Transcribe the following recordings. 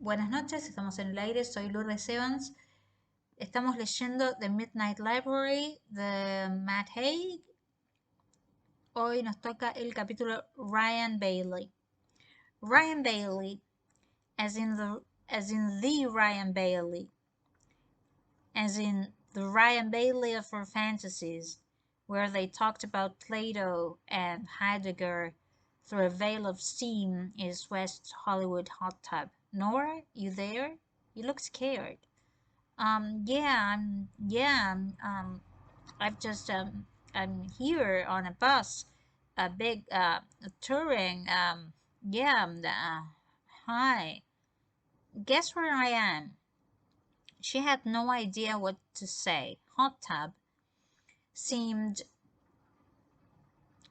Buenas noches, estamos en el aire, soy Lourdes Evans. Estamos leyendo The Midnight Library de Matt Haig. Hoy nos toca el capítulo Ryan Bailey. Ryan Bailey, as in the Ryan Bailey, as in the Ryan Bailey of our fantasies, where they talked about Plato and Heidegger through a veil of steam is West Hollywood hot tub. Nora, you there? You look scared. I've just, I'm here on a bus, a big, touring, hi. Guess where I am? She had no idea what to say. Hot tub seemed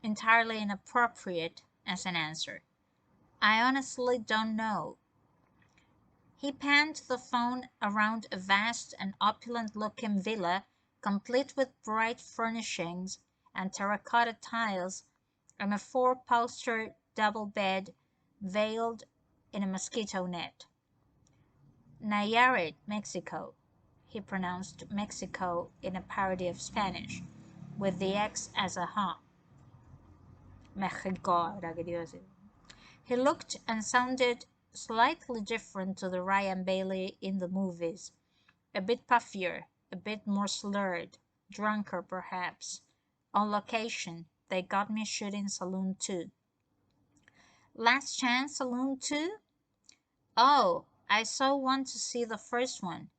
entirely inappropriate as an answer. I honestly don't know. He panned the phone around a vast and opulent-looking villa, complete with bright furnishings and terracotta tiles, and a four-poster double bed veiled in a mosquito net. Nayarit, Mexico. He pronounced Mexico in a parody of Spanish, with the X as a H. Mexico, era querido decir. He looked and sounded slightly different to the Ryan Bailey in the movies. A bit puffier, a bit more slurred, drunker perhaps. On location, they got me shooting Saloon 2. Last Chance Saloon 2? Oh, I so want to see the first one.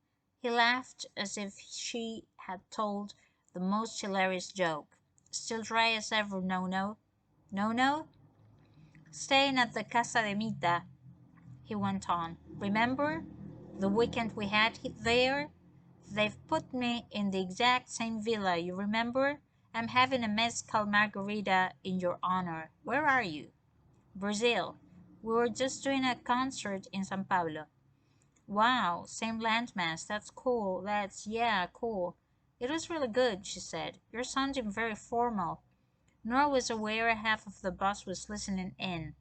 He laughed as if she had told the most hilarious joke. Still dry as ever, no? No? Staying at the Casa de Mita, he went on. Remember the weekend we had there? They've put me in the exact same villa, you remember? I'm having a mezcal margarita in your honor. Where are you? Brazil. We were just doing a concert in San Pablo. Wow, same landmass. That's cool. Cool. It was really good, she said. You're sounding very formal. Nora was aware half of the bus was listening in.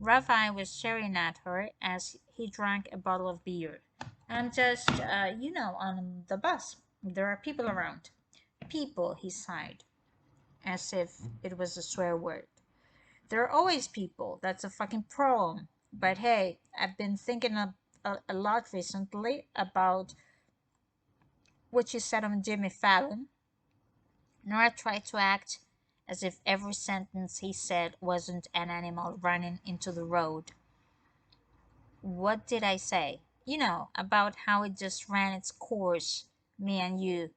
Ravi was staring at her as he drank a bottle of beer. I'm just, on the bus. There are people around. People, he sighed, as if it was a swear word. There are always people. That's a fucking problem. But hey, I've been thinking a lot recently about what you said on Jimmy Fallon. Nora tried to act as if every sentence he said wasn't an animal running into the road. What did I say? You know, about how it just ran its course, me and you.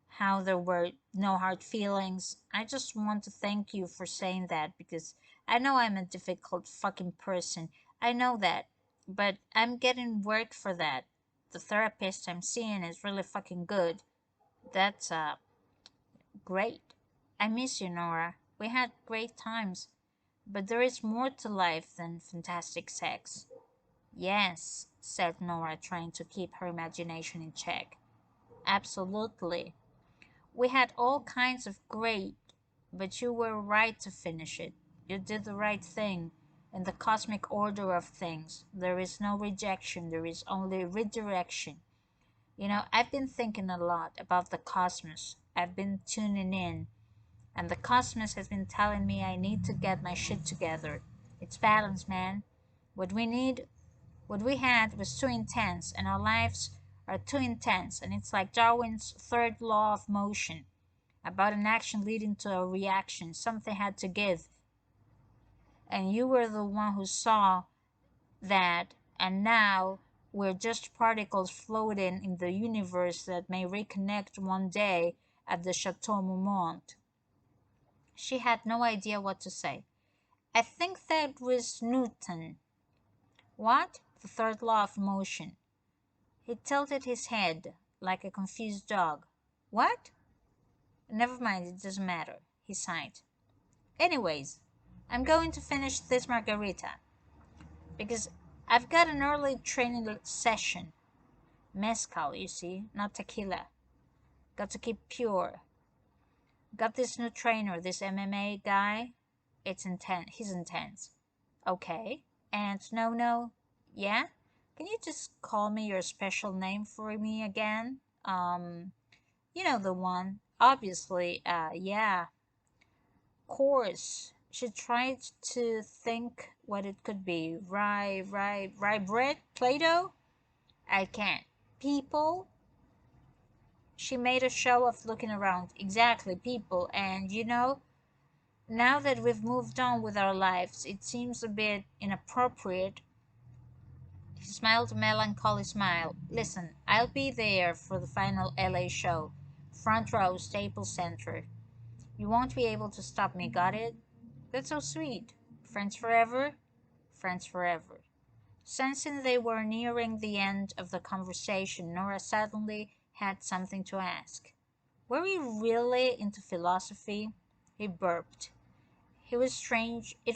How there were no hard feelings. I just want to thank you for saying that because I know I'm a difficult fucking person. I know that. But I'm getting work for that. The therapist I'm seeing is really fucking good. That's, great. I miss you, Nora. We had great times. But there is more to life than fantastic sex. Yes, said Nora, trying to keep her imagination in check. Absolutely. We had all kinds of great, but you were right to finish it. You did the right thing. In the cosmic order of things, there is no rejection, there is only redirection. You know, I've been thinking a lot about the cosmos. I've been tuning in, and the cosmos has been telling me I need to get my shit together. It's balance, man. What we had was too intense, and our lives are too intense, and it's like Darwin's third law of motion about an action leading to a reaction. Something had to give. And you were the one who saw that, and now we're just particles floating in the universe that may reconnect one day at the Chateau Marmont. She had no idea what to say. I think that was Newton. What? The third law of motion. He tilted his head like a confused dog. What? Never mind, it doesn't matter, he sighed. Anyways, I'm going to finish this margarita because I've got an early training session. Mezcal, you see, not tequila. Got to keep pure. Got this new trainer, this MMA guy. It's intense. He's intense. Okay. And no. Yeah? Can you just call me your special name for me again? You know the one. Obviously, yeah, course. She tried to think what it could be. Rye bread? Play-Doh? I can't. People? She made a show of looking around. Exactly, people. And now that we've moved on with our lives, it seems a bit inappropriate. He smiled a melancholy smile. Listen, I'll be there for the final LA show. Front row, Staples Center. You won't be able to stop me, got it? That's so sweet. Friends forever? Friends forever. Sensing they were nearing the end of the conversation, Nora suddenly had something to ask. Were you really into philosophy? He burped. He was strange. It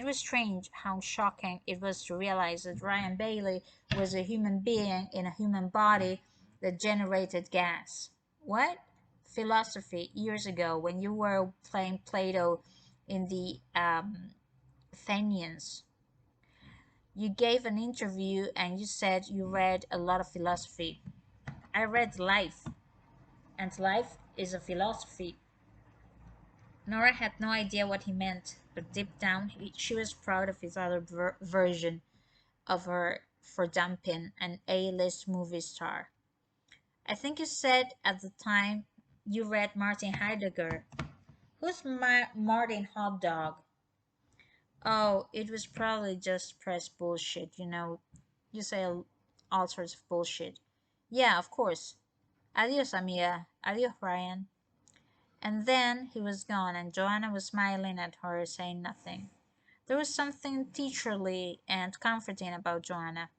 was strange how shocking it was to realize that Ryan Bailey was a human being in a human body that generated gas. What? Philosophy years ago when you were playing Plato in the Athenians. You gave an interview and you said you read a lot of philosophy. I read life, and life is a philosophy. Nora had no idea what he meant, but deep down she was proud of his other version of her for dumping an A-list movie star. I think you said at the time you read Martin Heidegger. Who's Martin Hot Dog? Oh, it was probably just press bullshit, you know. You say all sorts of bullshit. Yeah, of course. Adios, amiga. Adios, Ryan. And then he was gone, and Joanna was smiling at her, saying nothing. There was something teacherly and comforting about Joanna.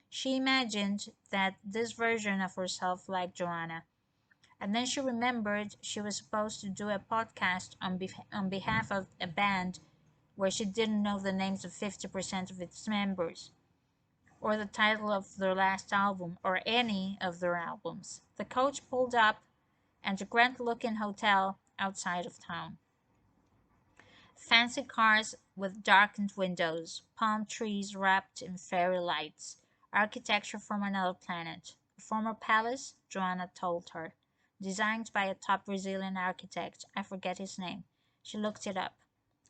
She imagined that this version of herself liked Joanna. And then she remembered she was supposed to do a podcast on behalf of a band where she didn't know the names of 50% of its members, or the title of their last album, or any of their albums. The coach pulled up at a grand looking hotel outside of town. Fancy cars with darkened windows, palm trees wrapped in fairy lights, architecture from another planet. A former palace, Joanna told her, designed by a top Brazilian architect. I forget his name. She looked it up.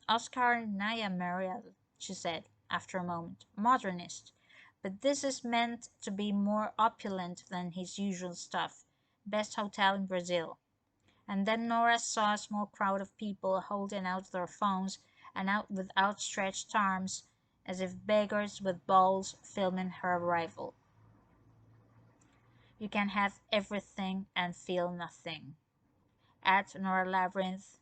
Oscar Niemeyer, she said, after a moment. Modernist. But this is meant to be more opulent than his usual stuff. Best hotel in Brazil. And then Nora saw a small crowd of people holding out their phones and out with outstretched arms, as if beggars with bowls filming her arrival. You can have everything and feel nothing. At Nora Labyrinth,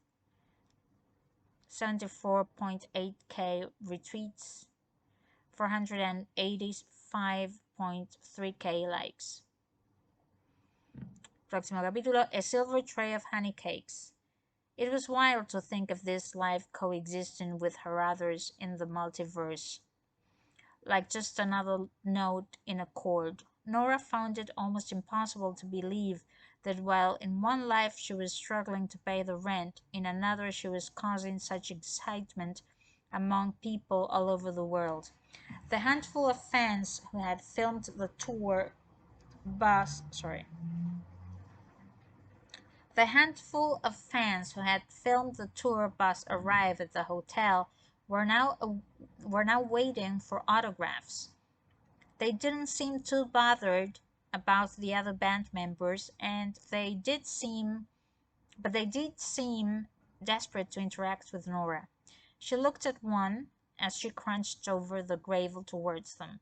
74.8K retweets, 485.3K likes. Próximo capítulo, A Silver Tray of Honey Cakes. It was wild to think of this life coexisting with her others in the multiverse, like just another note in a chord. Nora found it almost impossible to believe that while in one life she was struggling to pay the rent, in another she was causing such excitement among people all over the world. The handful of fans who had filmed the tour bus, sorry, The handful of fans who had filmed the tour bus arrive at the hotel were now waiting for autographs. They didn't seem too bothered about the other band members, and they did seem desperate to interact with Nora. She looked at one as she crunched over the gravel towards them.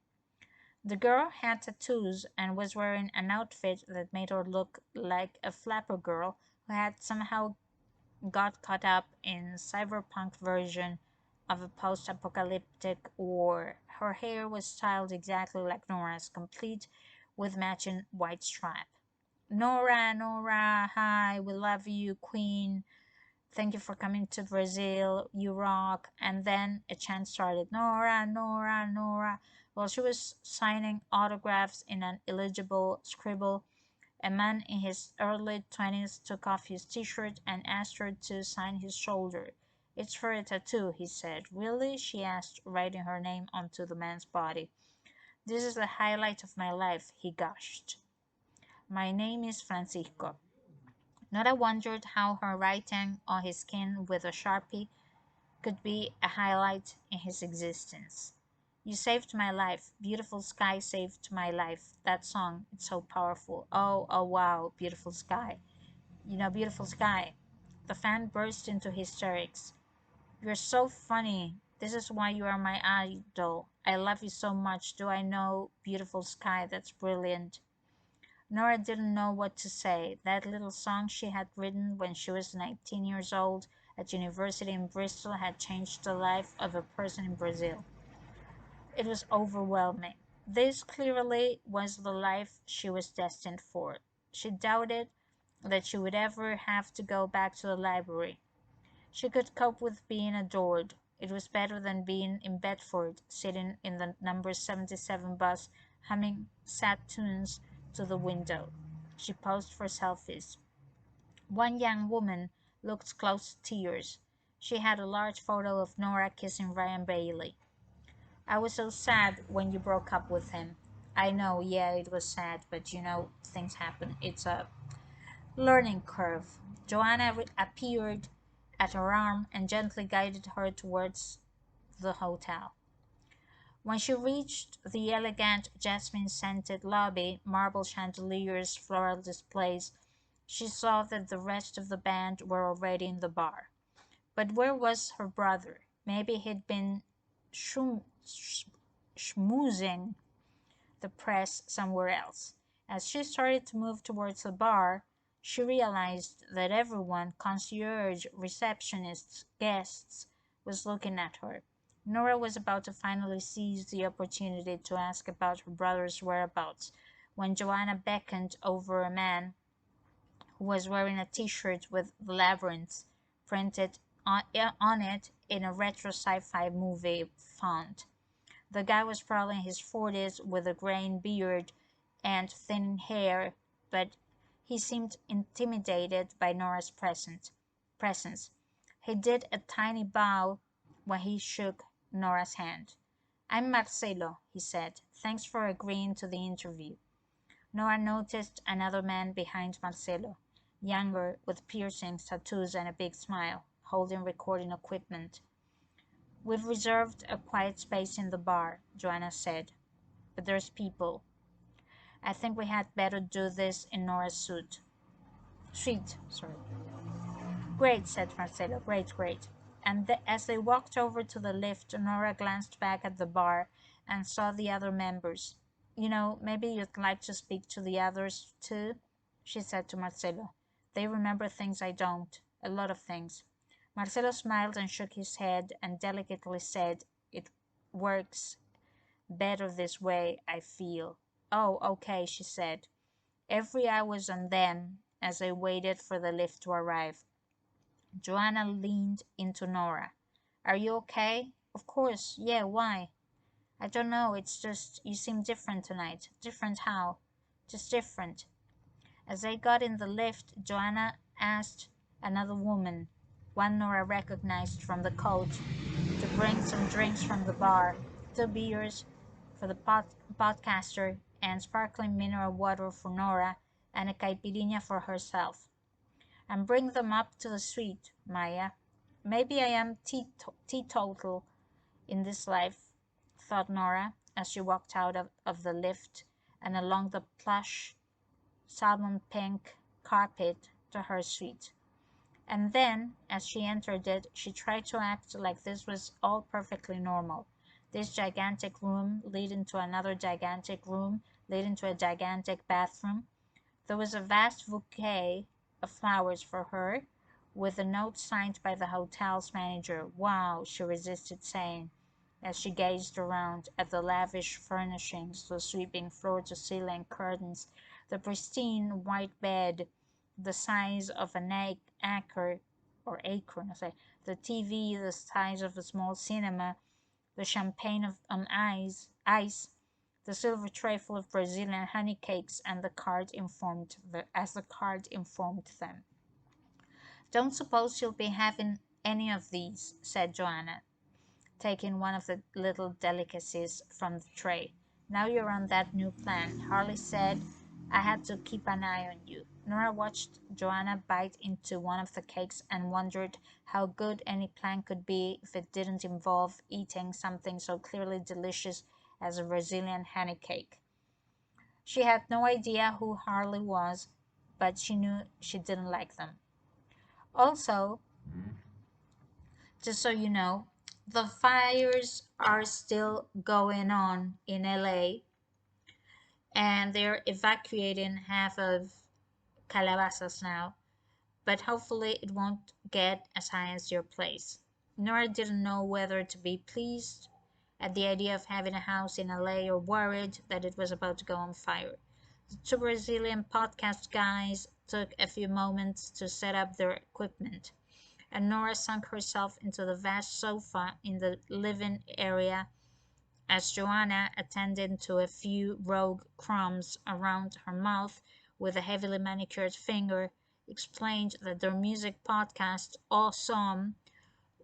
The girl had tattoos and was wearing an outfit that made her look like a flapper girl who had somehow got caught up in cyberpunk version of a post-apocalyptic war. Her hair was styled exactly like Nora's, complete with matching white strap. Nora, Nora, hi, we love you, Queen. Thank you for coming to Brazil. You rock. And then a chant started, Nora, Nora, Nora. While she was signing autographs in an illegible scribble, a man in his early 20s took off his t-shirt and asked her to sign his shoulder. It's for a tattoo, he said. Really? She asked, writing her name onto the man's body. This is the highlight of my life, he gushed. My name is Francisco. Nora wondered how her writing on his skin with a sharpie could be a highlight in his existence. You saved my life. Beautiful sky saved my life. That song, it's so powerful. Oh, oh, wow, beautiful sky. Beautiful sky. The fan burst into hysterics. You're so funny. This is why you are my idol. I love you so much. Do I know beautiful sky? That's brilliant. Nora didn't know what to say. That little song she had written when she was 19 years old at university in Bristol had changed the life of a person in Brazil. It was overwhelming. This clearly was the life she was destined for. She doubted that she would ever have to go back to the library. She could cope with being adored. It was better than being in Bedford, sitting in the number 77 bus, humming sad tunes to the window. She posed for selfies. One young woman looked close to tears. She had a large photo of Nora kissing Ryan Bailey. I was so sad when you broke up with him. I know, yeah, it was sad, but things happen. It's a learning curve. Joanna appeared at her arm and gently guided her towards the hotel. When she reached the elegant jasmine scented lobby, marble chandeliers, floral displays, she saw that the rest of the band were already in the bar. But where was her brother? Maybe he'd been schmoozing the press somewhere else. As she started to move towards the bar, she realized that everyone, concierge, receptionists, guests, was looking at her. Nora was about to finally seize the opportunity to ask about her brother's whereabouts when Joanna beckoned over a man who was wearing a t-shirt with the labyrinth printed on it in a retro sci-fi movie font. The guy was probably in his 40s with a graying beard and thin hair, but he seemed intimidated by Nora's presence. He did a tiny bow when he shook Nora's hand. I'm Marcelo, he said. Thanks for agreeing to the interview. Nora noticed another man behind Marcelo, younger, with piercings, tattoos, and a big smile, holding recording equipment. We've reserved a quiet space in the bar, Joanna said, but there's people. I think we had better do this in Nora's suite. Sorry. Great, said Marcelo. Great, great. And as they walked over to the lift, Nora glanced back at the bar and saw the other members. Maybe you'd like to speak to the others too, she said to Marcelo. They remember things I don't, a lot of things. Marcelo smiled and shook his head and delicately said, It works better this way, I feel. Oh, okay, she said. Every eye was on them as they waited for the lift to arrive. Joanna leaned into Nora. Are you okay? Of course, yeah, why? I don't know, it's just you seem different tonight. Different how? Just different. As they got in the lift, Joanna asked another woman, one Nora recognized from the coach, to bring some drinks from the bar, 2 beers for the podcaster, and sparkling mineral water for Nora, and a caipirinha for herself. And bring them up to the suite, Maya. Maybe I am teetotal in this life, thought Nora, as she walked out of the lift and along the plush salmon pink carpet to her suite. And then, as she entered it, she tried to act like this was all perfectly normal. This gigantic room leading to another gigantic room, leading to a gigantic bathroom. There was a vast bouquet of flowers for her, with a note signed by the hotel's manager. Wow, she resisted saying, as she gazed around at the lavish furnishings, the sweeping floor-to-ceiling curtains, the pristine white bed, the size of an acre, or acorn, I say, the TV the size of a small cinema, the champagne on ice, the silver tray full of Brazilian honey cakes, and as the card informed them. Don't suppose you'll be having any of these, said Joanna, taking one of the little delicacies from the tray. Now you're on that new plan. Harley said I had to keep an eye on you. Nora watched Joanna bite into one of the cakes and wondered how good any plan could be if it didn't involve eating something so clearly delicious as a Brazilian honey cake. She had no idea who Harley was, but she knew she didn't like them. Also, just so you know, the fires are still going on in LA and they're evacuating half of Calabasas now, but hopefully it won't get as high as your place. Nora didn't know whether to be pleased at the idea of having a house in LA or worried that it was about to go on fire. The two Brazilian podcast guys took a few moments to set up their equipment, and Nora sunk herself into the vast sofa in the living area as Joanna, attending to a few rogue crumbs around her mouth with a heavily manicured finger, explained that their music podcast, Awesome,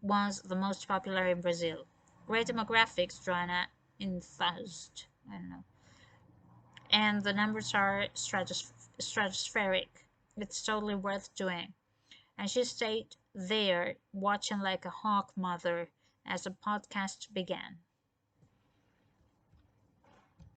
was the most popular in Brazil. Great demographics, Joanna enthused. I don't know. And the numbers are stratospheric. It's totally worth doing. And she stayed there, watching like a hawk mother as the podcast began.